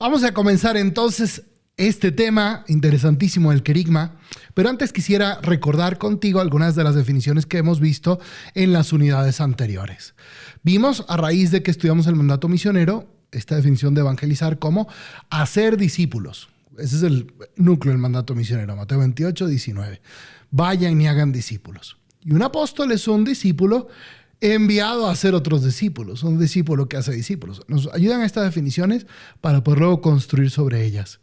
Vamos a comenzar entonces este tema interesantísimo del querigma, pero antes quisiera recordar contigo algunas de las definiciones que hemos visto en las unidades anteriores. Vimos, a raíz de que estudiamos el mandato misionero, esta definición de evangelizar como hacer discípulos. Ese es el núcleo del mandato misionero, Mateo 28, 19. Vayan y hagan discípulos. Y un apóstol es un discípulo enviado a hacer otros discípulos, un discípulo que hace discípulos. Nos ayudan estas definiciones para poder luego construir sobre ellas.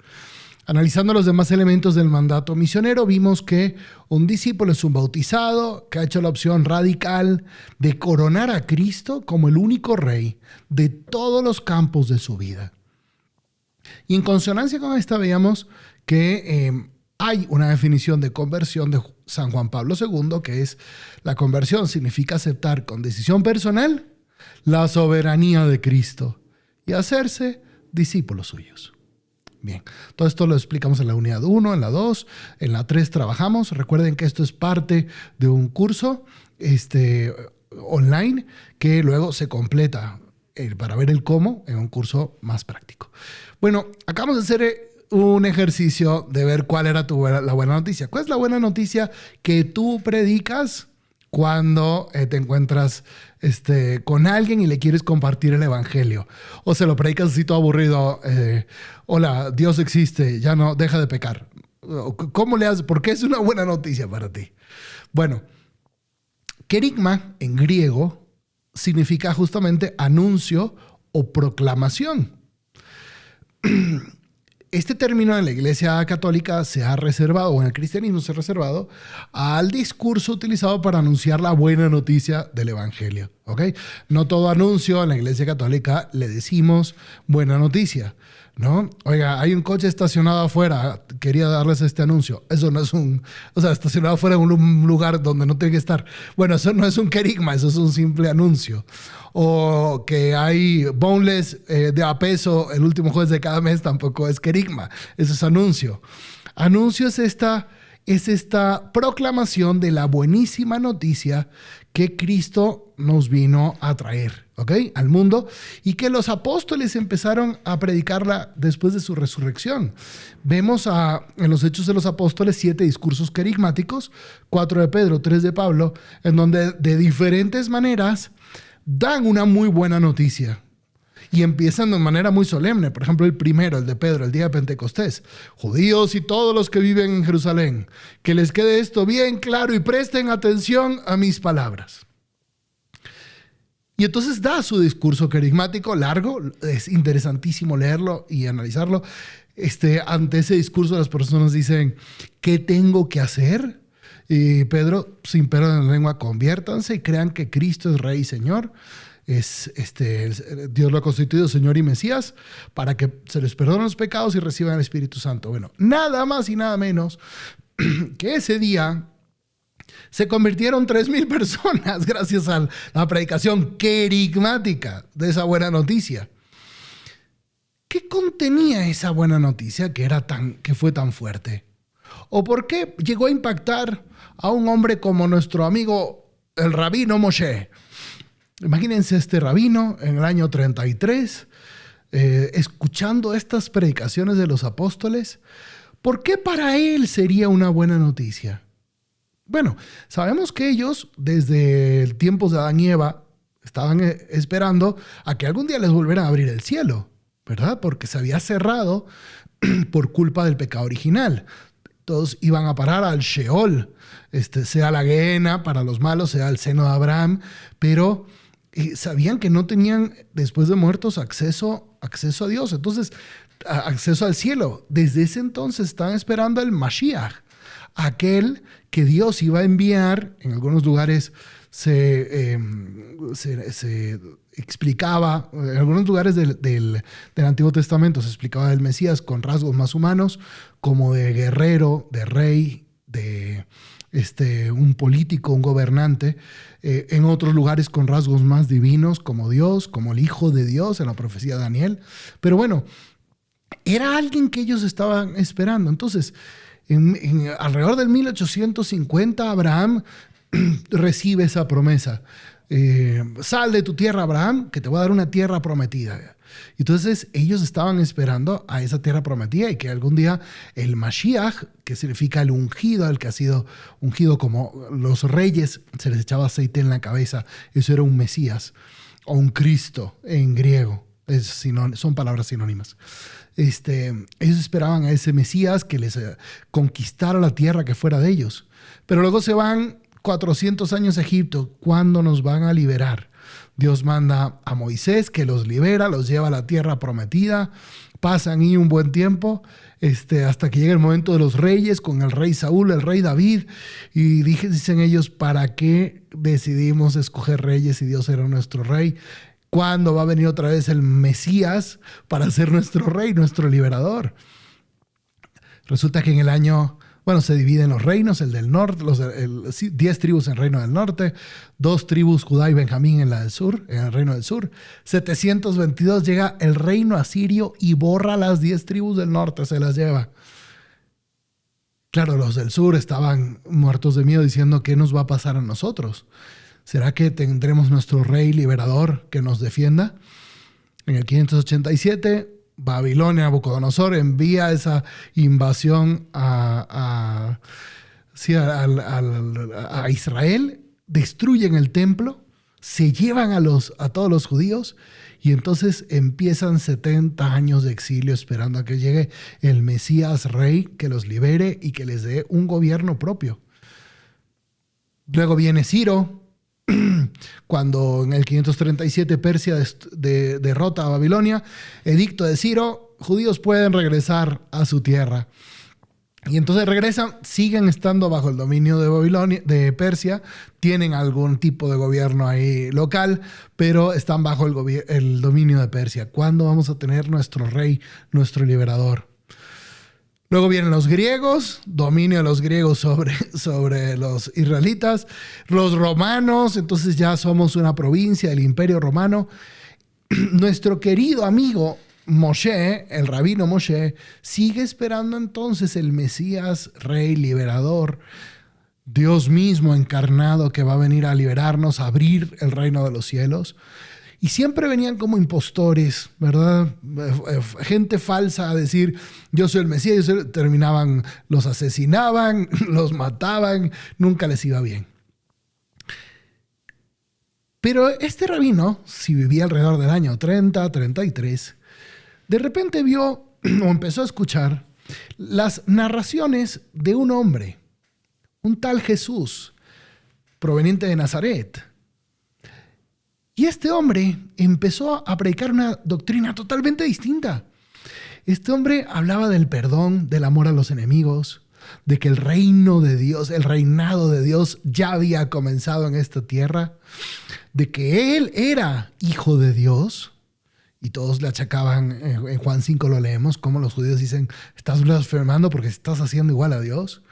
Analizando los demás elementos del mandato misionero, vimos que un discípulo es un bautizado que ha hecho la opción radical de coronar a Cristo como el único rey de todos los campos de su vida. Y en consonancia con esta veíamos que hay una definición de conversión de San Juan Pablo II, que es: la conversión significa aceptar con decisión personal la soberanía de Cristo y hacerse discípulos suyos. Bien, todo esto lo explicamos en la unidad 1, en la 2, en la 3 trabajamos. Recuerden que esto es parte de un curso online que luego se completa para ver el cómo en un curso más práctico. Bueno, acabamos de hacer un ejercicio de ver cuál era la buena noticia. ¿Cuál es la buena noticia que tú predicas cuando te encuentras con alguien y le quieres compartir el evangelio? O se lo predicas así todo aburrido. Hola, Dios existe, ya no, deja de pecar. ¿Cómo le haces? ¿Por qué es una buena noticia para ti? Bueno, querigma en griego significa justamente anuncio o proclamación. Este término en la Iglesia Católica se ha reservado, o en el cristianismo se ha reservado, al discurso utilizado para anunciar la buena noticia del Evangelio. ¿Okay? No todo anuncio en la Iglesia Católica le decimos buena noticia, ¿no? Oiga, hay un coche estacionado afuera, quería darles este anuncio. Eso no es estacionado afuera en un lugar donde no tiene que estar. Bueno, eso no es un querigma, eso es un simple anuncio. O que hay boneless de a peso el último jueves de cada mes, tampoco es querigma, eso es anuncio. Anuncio es esta proclamación de la buenísima noticia que Cristo nos vino a traer, ¿ok?, al mundo, y que los apóstoles empezaron a predicarla después de su resurrección. Vemos en los Hechos de los Apóstoles 7 discursos querigmáticos, 4 de Pedro, 3 de Pablo, en donde de diferentes maneras dan una muy buena noticia y empiezan de manera muy solemne. Por ejemplo, el primero, el de Pedro, el día de Pentecostés: judíos y todos los que viven en Jerusalén, que les quede esto bien claro y presten atención a mis palabras. Y entonces da su discurso querigmático largo. Es interesantísimo leerlo y analizarlo. Ante ese discurso las personas dicen: ¿qué tengo que hacer? Y Pedro, sin pero en la lengua: conviértanse y crean que Cristo es Rey y Señor. Dios lo ha constituido Señor y Mesías para que se les perdonen los pecados y reciban el Espíritu Santo. Bueno, nada más y nada menos que ese día se convirtieron 3,000 personas gracias a la predicación querigmática de esa buena noticia. ¿Qué contenía esa buena noticia que fue tan fuerte? ¿O por qué llegó a impactar a un hombre como nuestro amigo el rabino Moshe? Imagínense este rabino en el año 33, escuchando estas predicaciones de los apóstoles. ¿Por qué para él sería una buena noticia? Bueno, sabemos que ellos, desde el tiempo de Adán y Eva, estaban esperando a que algún día les volvieran a abrir el cielo, ¿verdad? Porque se había cerrado por culpa del pecado original. Todos iban a parar al Sheol, sea la Gehenna para los malos, sea el seno de Abraham, pero sabían que no tenían, después de muertos, acceso a Dios, entonces acceso al cielo. Desde ese entonces estaban esperando el Mashiach, aquel que Dios iba a enviar. En algunos lugares se explicaba, en algunos lugares del Antiguo Testamento se explicaba del Mesías con rasgos más humanos, como de guerrero, de rey, de un político, un gobernante. En otros lugares con rasgos más divinos, como Dios, como el Hijo de Dios en la profecía de Daniel. Pero bueno, era alguien que ellos estaban esperando. Entonces, alrededor del 1850, Abraham recibe esa promesa. Sal de tu tierra, Abraham, que te voy a dar una tierra prometida. Entonces ellos estaban esperando a esa tierra prometida y que algún día el Mashiach, que significa el ungido, el que ha sido ungido como los reyes, se les echaba aceite en la cabeza, eso era un Mesías o un Cristo en griego. Son palabras sinónimas. Ellos esperaban a ese Mesías que les conquistara la tierra que fuera de ellos. Pero luego se van 400 años a Egipto. ¿Cuándo nos van a liberar? Dios manda a Moisés que los libera, los lleva a la tierra prometida. Pasan ahí un buen tiempo hasta que llega el momento de los reyes con el rey Saúl, el rey David. Y dicen ellos, ¿para qué decidimos escoger reyes si Dios era nuestro rey? ¿Cuándo va a venir otra vez el Mesías para ser nuestro rey, nuestro liberador? Resulta que en el año, se dividen los reinos, el del norte, 10 tribus en el reino del norte, 2 tribus, Judá y Benjamín en el reino del sur. 722 llega el reino asirio y borra las 10 tribus del norte, se las lleva. Claro, los del sur estaban muertos de miedo diciendo, ¿qué nos va a pasar a nosotros? ¿Será que tendremos nuestro rey liberador que nos defienda? En el 587, Babilonia, Nabucodonosor envía esa invasión a Israel, destruyen el templo, se llevan a todos los judíos y entonces empiezan 70 años de exilio esperando a que llegue el Mesías rey que los libere y que les dé un gobierno propio. Luego viene Ciro. Cuando en el 537 Persia derrota a Babilonia, edicto de Ciro, judíos pueden regresar a su tierra. Y entonces regresan, siguen estando bajo el dominio de Babilonia, de Persia, tienen algún tipo de gobierno ahí local, pero están bajo el dominio de Persia. ¿Cuándo vamos a tener nuestro rey, nuestro liberador? Luego vienen los griegos, dominio de los griegos sobre los israelitas, los romanos, entonces ya somos una provincia del Imperio Romano. Nuestro querido amigo Moshe, el rabino Moshe, sigue esperando entonces el Mesías, rey, liberador, Dios mismo encarnado que va a venir a liberarnos, a abrir el reino de los cielos. Y siempre venían como impostores, ¿verdad? Gente falsa a decir, yo soy el Mesías, terminaban, los asesinaban, los mataban, nunca les iba bien. Pero este rabino, si vivía alrededor del año 30, 33, de repente vio o empezó a escuchar las narraciones de un hombre, un tal Jesús, proveniente de Nazaret. Y este hombre empezó a predicar una doctrina totalmente distinta. Este hombre hablaba del perdón, del amor a los enemigos, de que el reino de Dios, el reinado de Dios ya había comenzado en esta tierra, de que él era hijo de Dios. Y todos le achacaban, en Juan 5 lo leemos, como los judíos dicen, estás blasfemando porque estás haciendo igual a Dios.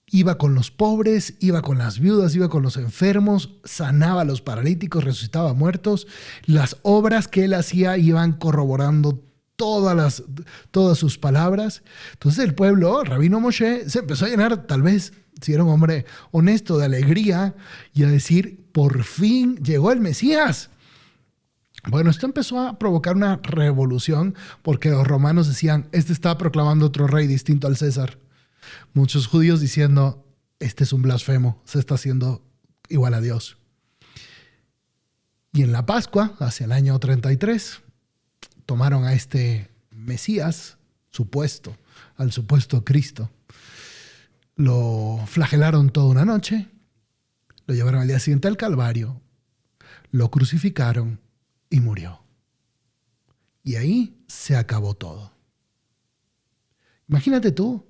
Iba con los pobres, iba con las viudas, iba con los enfermos, sanaba a los paralíticos, resucitaba a muertos. Las obras que él hacía iban corroborando todas sus palabras. Entonces el pueblo, Rabino Moshe, se empezó a llenar, tal vez, si era un hombre honesto, de alegría y a decir, por fin llegó el Mesías. Bueno, esto empezó a provocar una revolución porque los romanos decían, este está proclamando otro rey distinto al César. Muchos judíos diciendo, este es un blasfemo, se está haciendo igual a Dios. Y en la Pascua, hacia el año 33, tomaron a este Mesías al supuesto Cristo. Lo flagelaron toda una noche, lo llevaron al día siguiente al Calvario, lo crucificaron y murió. Y ahí se acabó todo. Imagínate tú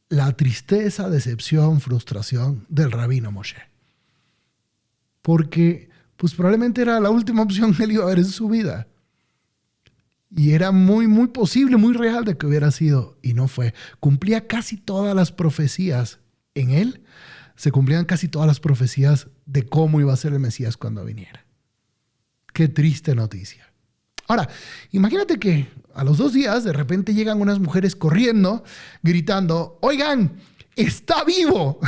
la tristeza, decepción, frustración del rabino Moshe. Porque pues probablemente era la última opción que él iba a ver en su vida. Y era muy, muy posible, muy real de que hubiera sido. Y no fue. Cumplía casi todas las profecías en él. Se cumplían casi todas las profecías de cómo iba a ser el Mesías cuando viniera. Qué triste noticia. Ahora, imagínate que a los 2 días de repente llegan unas mujeres corriendo, gritando, oigan, está vivo.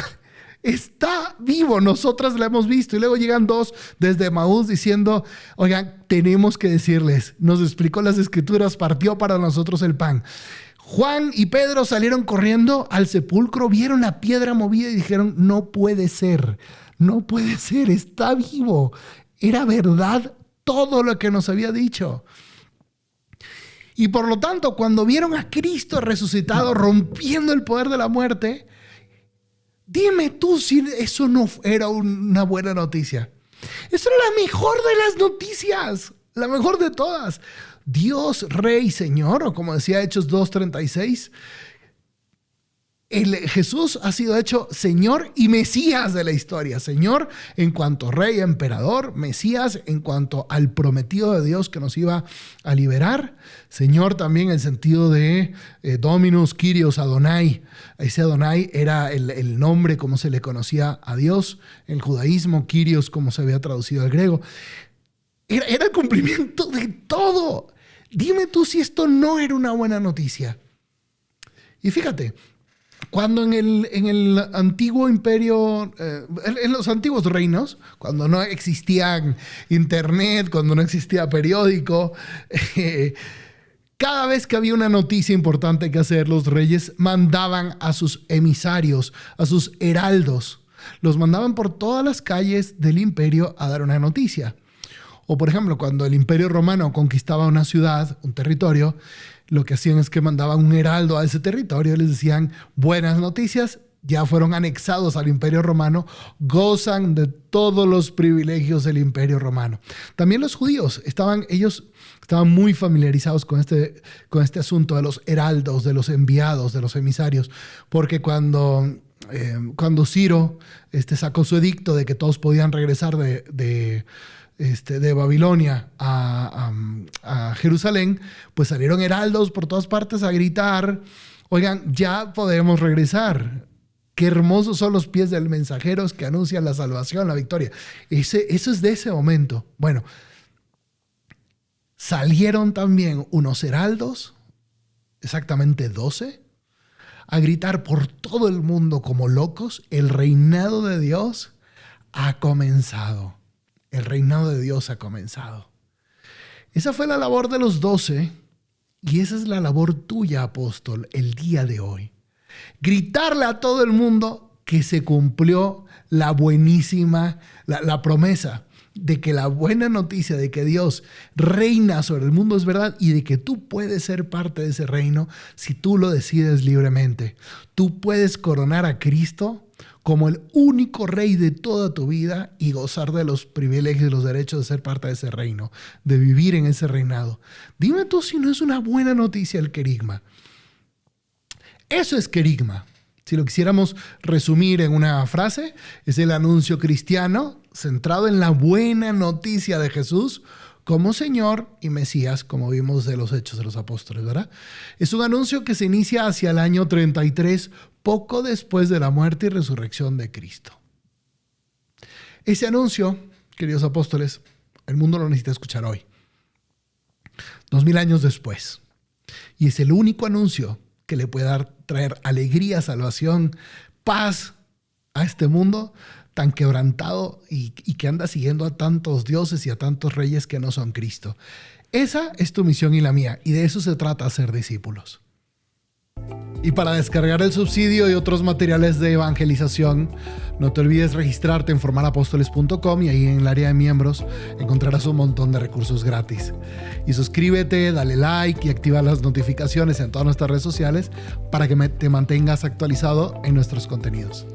Está vivo, nosotras la hemos visto. Y luego llegan dos desde Maús diciendo, oigan, tenemos que decirles, nos explicó las escrituras, partió para nosotros el pan. Juan y Pedro salieron corriendo al sepulcro, vieron la piedra movida y dijeron, no puede ser, está vivo. Era verdad todo lo que nos había dicho. Y por lo tanto, cuando vieron a Cristo resucitado, rompiendo el poder de la muerte, dime tú si eso no era una buena noticia. Eso era la mejor de las noticias, la mejor de todas. Dios, Rey, Señor, o como decía Hechos 2:36, Jesús ha sido hecho Señor y Mesías de la historia. Señor en cuanto Rey, Emperador, Mesías en cuanto al prometido de Dios que nos iba a liberar. Señor también en el sentido de Dominus, Kyrios, Adonai. Ese Adonai era el nombre como se le conocía a Dios. En el judaísmo, Kyrios como se había traducido al griego. Era el cumplimiento de todo. Dime tú si esto no era una buena noticia. Y fíjate, cuando en el antiguo imperio, en los antiguos reinos, cuando no existían internet, cuando no existía periódico, cada vez que había una noticia importante que hacer, los reyes mandaban a sus emisarios, a sus heraldos. Los mandaban por todas las calles del imperio a dar una noticia. O por ejemplo, cuando el Imperio Romano conquistaba una ciudad, un territorio, lo que hacían es que mandaban un heraldo a ese territorio y les decían, buenas noticias, ya fueron anexados al Imperio Romano, gozan de todos los privilegios del Imperio Romano. También los judíos, ellos estaban muy familiarizados con este asunto de los heraldos, de los enviados, de los emisarios, porque cuando Ciro sacó su edicto de que todos podían regresar de Babilonia a Jerusalén, pues salieron heraldos por todas partes a gritar, oigan, ya podemos regresar. Qué hermosos son los pies del mensajero que anuncian la salvación, la victoria. Eso es de ese momento. Bueno, salieron también unos heraldos, exactamente 12, a gritar por todo el mundo como locos, el reinado de Dios ha comenzado. El reinado de Dios ha comenzado. Esa fue la labor de los 12 y esa es la labor tuya, apóstol, el día de hoy. Gritarle a todo el mundo que se cumplió la buenísima, la promesa de que la buena noticia de que Dios reina sobre el mundo es verdad y de que tú puedes ser parte de ese reino si tú lo decides libremente. Tú puedes coronar a Cristo como el único rey de toda tu vida y gozar de los privilegios y los derechos de ser parte de ese reino, de vivir en ese reinado. Dime tú si no es una buena noticia el querigma. Eso es querigma. Si lo quisiéramos resumir en una frase, es el anuncio cristiano centrado en la buena noticia de Jesús como Señor y Mesías, como vimos de los Hechos de los Apóstoles, ¿verdad? Es un anuncio que se inicia hacia el año 33, poco después de la muerte y resurrección de Cristo. Ese anuncio, queridos apóstoles, el mundo lo necesita escuchar hoy, 2000 años después. Y es el único anuncio que le puede traer alegría, salvación, paz a este mundo tan quebrantado y que anda siguiendo a tantos dioses y a tantos reyes que no son Cristo. Esa es tu misión y la mía, y de eso se trata ser discípulos. Y para descargar el subsidio y otros materiales de evangelización, no te olvides registrarte en formarapóstoles.com y ahí en el área de miembros encontrarás un montón de recursos gratis. Y suscríbete, dale like y activa las notificaciones en todas nuestras redes sociales para que te mantengas actualizado en nuestros contenidos.